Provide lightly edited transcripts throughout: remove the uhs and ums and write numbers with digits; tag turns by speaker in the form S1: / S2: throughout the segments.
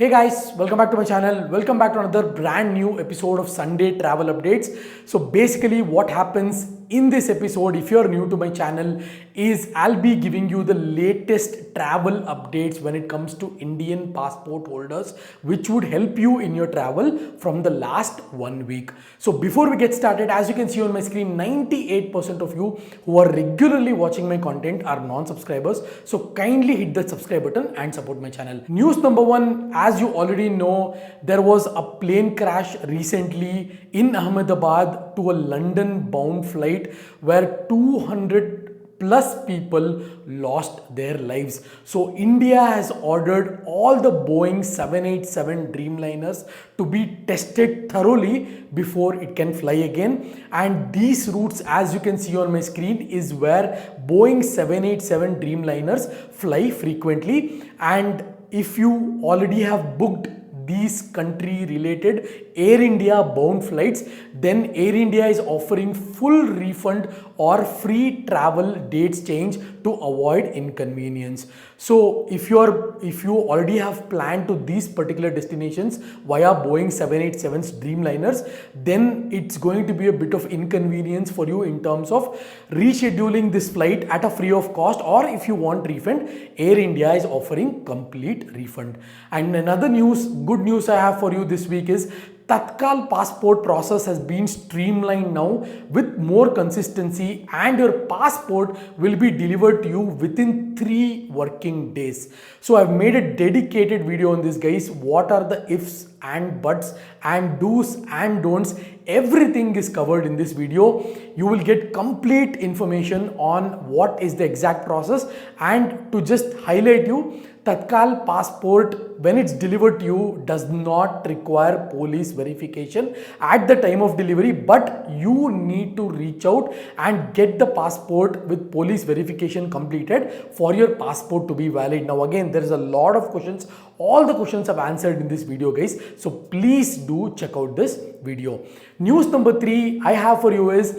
S1: Hey guys, welcome back to my channel. Welcome back to another brand new episode of Sunday Travel Updates. So basically what happens in this episode, if you're new to my channel, is I'll be giving you the latest travel updates when it comes to Indian passport holders, which would help you in your travel from the last 1 week. So before we get started, as you can see on my screen, 98% of you who are regularly watching my content are non-subscribers. So kindly hit that subscribe button and support my channel. News number one, as you already know, there was a plane crash recently in Ahmedabad to a London bound flight where 200 plus people lost their lives. So India has ordered all the Boeing 787 Dreamliners to be tested thoroughly before it can fly again. And these routes, as you can see on my screen, is where Boeing 787 Dreamliners fly frequently. And if you already have booked these country related Air India bound flights, then Air India is offering full refund or free travel dates change to avoid inconvenience. So if you already have planned to these particular destinations via Boeing 787's Dreamliners, then it's going to be a bit of inconvenience for you in terms of rescheduling this flight at a free of cost, or if you want refund, Air India is offering complete refund. And another good news I have for you this week is Tatkal passport process has been streamlined now with more consistency, and your passport will be delivered to you within 3 working days. So I've made a dedicated video on this, guys. What are the ifs and buts and do's and don'ts? Everything is covered in this video. You will get complete information on what is the exact process. And to just highlight you, Tatkal passport, when it's delivered to you, does not require police verification at the time of delivery, but you need to reach out and get the passport with police verification completed for your passport to be valid. Now again, there is a lot of questions. All the questions I've answered in this video, guys. So please do check out this video. News number 3 I have for you is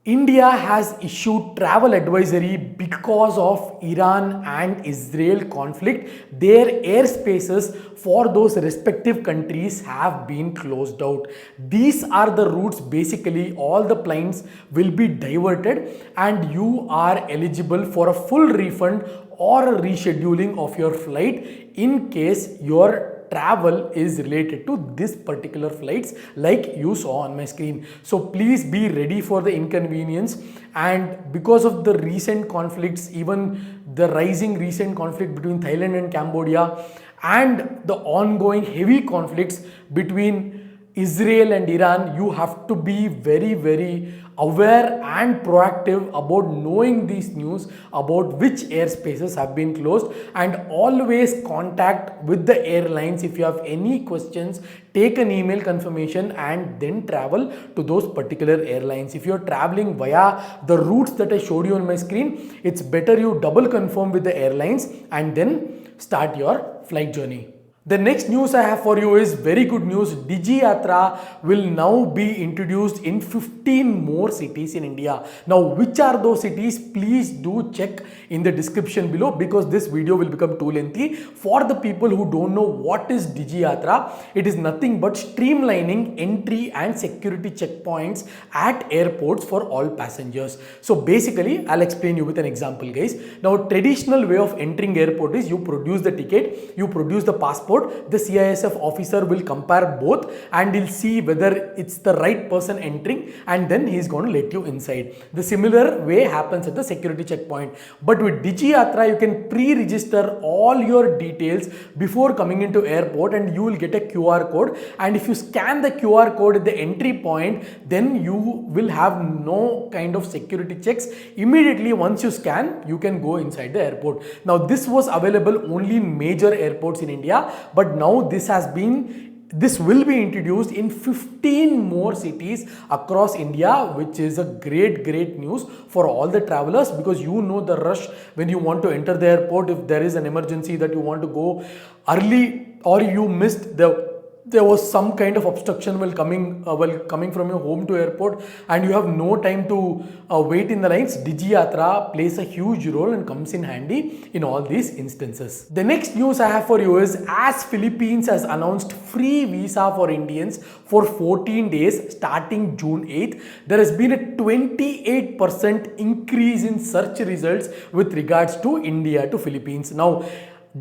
S1: India has issued travel advisory because of Iran and Israel conflict. Their airspaces for those respective countries have been closed out. These are the routes. Basically, all the planes will be diverted and you are eligible for a full refund or a rescheduling of your flight in case your travel is related to this particular flights like you saw on my screen. So please be ready for the inconvenience. And because of the recent conflicts, even the rising recent conflict between Thailand and Cambodia and the ongoing heavy conflicts between Israel and Iran, you have to be very aware and proactive about knowing these news about which airspaces have been closed, and always contact with the airlines if you have any questions. Take an email confirmation and then travel to those particular airlines. If you're traveling via the routes that I showed you on my screen, it's better you double confirm with the airlines and then start your flight journey. The next news I have for you is very good news. Digi Yatra will now be introduced in 15 more cities in India. Now, which are those cities? Please do check in the description below, because this video will become too lengthy. For the people who don't know what is Digi Yatra, it is nothing but streamlining entry and security checkpoints at airports for all passengers. So basically, I'll explain you with an example, guys. Now, traditional way of entering airport is you produce the ticket, you produce the passport. The CISF officer will compare both and he'll see whether it's the right person entering, and then he's going to let you inside. The similar way happens at the security checkpoint. But with Digi Yatra, you can pre-register all your details before coming into airport and you will get a QR code. And if you scan the QR code at the entry point, then you will have no kind of security checks. Immediately once you scan, you can go inside the airport. Now this was available only in major airports in India, but now this will be introduced in 15 more cities across India, which is a great news for all the travelers, because you know the rush when you want to enter the airport. If there is an emergency that you want to go early or you missed the there was some kind of obstruction while coming from your home to airport, and you have no time to wait in the lines, Digi Yatra plays a huge role and comes in handy in all these instances. The next news I have for you is, as Philippines has announced free visa for Indians for 14 days starting June 8th, there has been a 28% increase in search results with regards to India to Philippines. Now,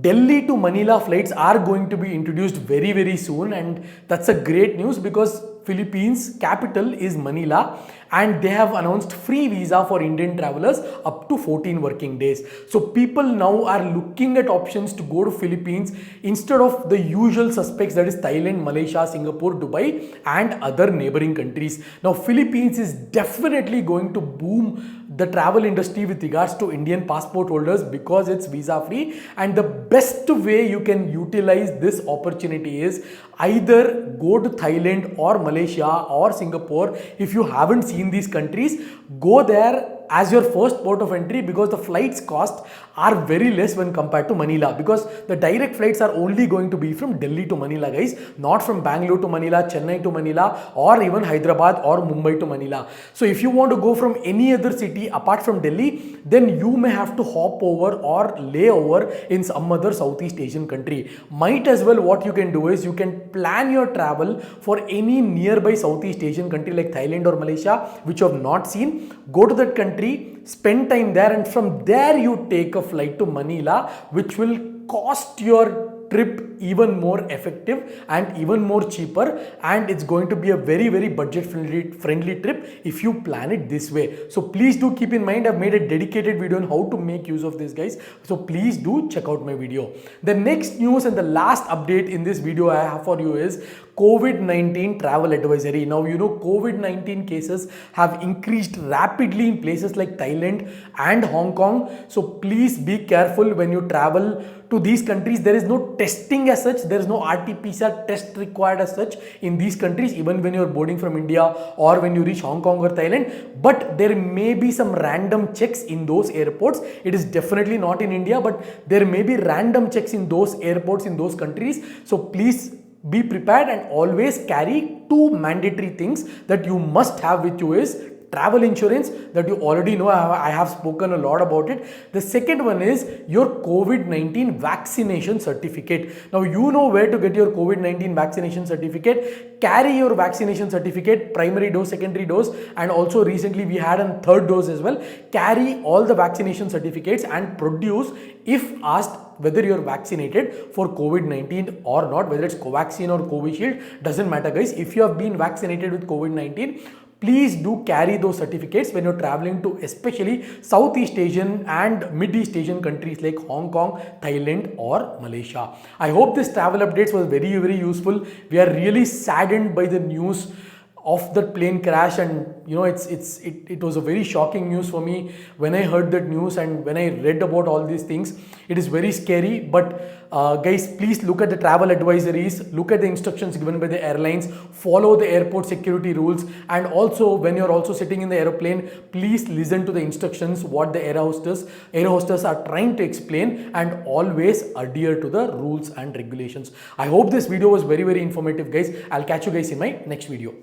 S1: Delhi to Manila flights are going to be introduced very soon, and that's a great news because Philippines capital is Manila, and they have announced free visa for Indian travelers up to 14 working days. So people now are looking at options to go to Philippines instead of the usual suspects, that is Thailand, Malaysia, Singapore, Dubai and other neighboring countries. Now Philippines is definitely going to boom the travel industry with regards to Indian passport holders because it's visa free, and the best way you can utilize this opportunity is either go to Thailand or Malaysia or Singapore. If you haven't seen these countries, go there as your first port of entry because the flights cost are very less when compared to Manila, because the direct flights are only going to be from Delhi to Manila, guys, not from Bangalore to Manila, Chennai to Manila or even Hyderabad or Mumbai to Manila. So if you want to go from any other city apart from Delhi, then you may have to hop over or lay over in some other Southeast Asian country. Might as well, what you can do is you can plan your travel for any nearby Southeast Asian country like Thailand or Malaysia which you have not seen. Go to that country, spend time there, and from there you take a flight to Manila, which will cost your trip even more effective and even more cheaper, and it's going to be a very budget friendly trip if you plan it this way. So please do keep in mind, I've made a dedicated video on how to make use of this, guys, so please do check out my video. The next news and the last update in this video I have for you is COVID-19 travel advisory. Now you know COVID-19 cases have increased rapidly in places like Thailand and Hong Kong, so please be careful when you travel to these countries. There is no testing as such, there is no RT-PCR test required as such in these countries, even when you're boarding from India or when you reach Hong Kong or Thailand, but there may be some random checks in those airports. It is definitely not in India, but there may be random checks in those airports in those countries, so please be prepared and always carry two mandatory things that you must have with you is travel insurance, that you already know, I have spoken a lot about it. The second one is your COVID-19 vaccination certificate. Now you know where to get your COVID-19 vaccination certificate. Carry your vaccination certificate, primary dose, secondary dose, and also recently we had a third dose as well. Carry all the vaccination certificates and produce if asked whether you're vaccinated for COVID-19 or not, whether it's Covaxin or Covishield, doesn't matter, guys. If you have been vaccinated with COVID-19, please do carry those certificates when you're traveling to especially Southeast Asian and Mid East Asian countries like Hong Kong, Thailand or Malaysia. I hope this travel updates was very useful. We are really saddened by the news of that plane crash, and you know it was a very shocking news for me when I heard that news and when I read about all these things. It is very scary, but guys, please look at the travel advisories, look at the instructions given by the airlines, follow the airport security rules, and also when you're also sitting in the aeroplane, please listen to the instructions what the air hostess are trying to explain, and always adhere to the rules and regulations. I hope this video was very informative, guys. I'll catch you guys in my next video.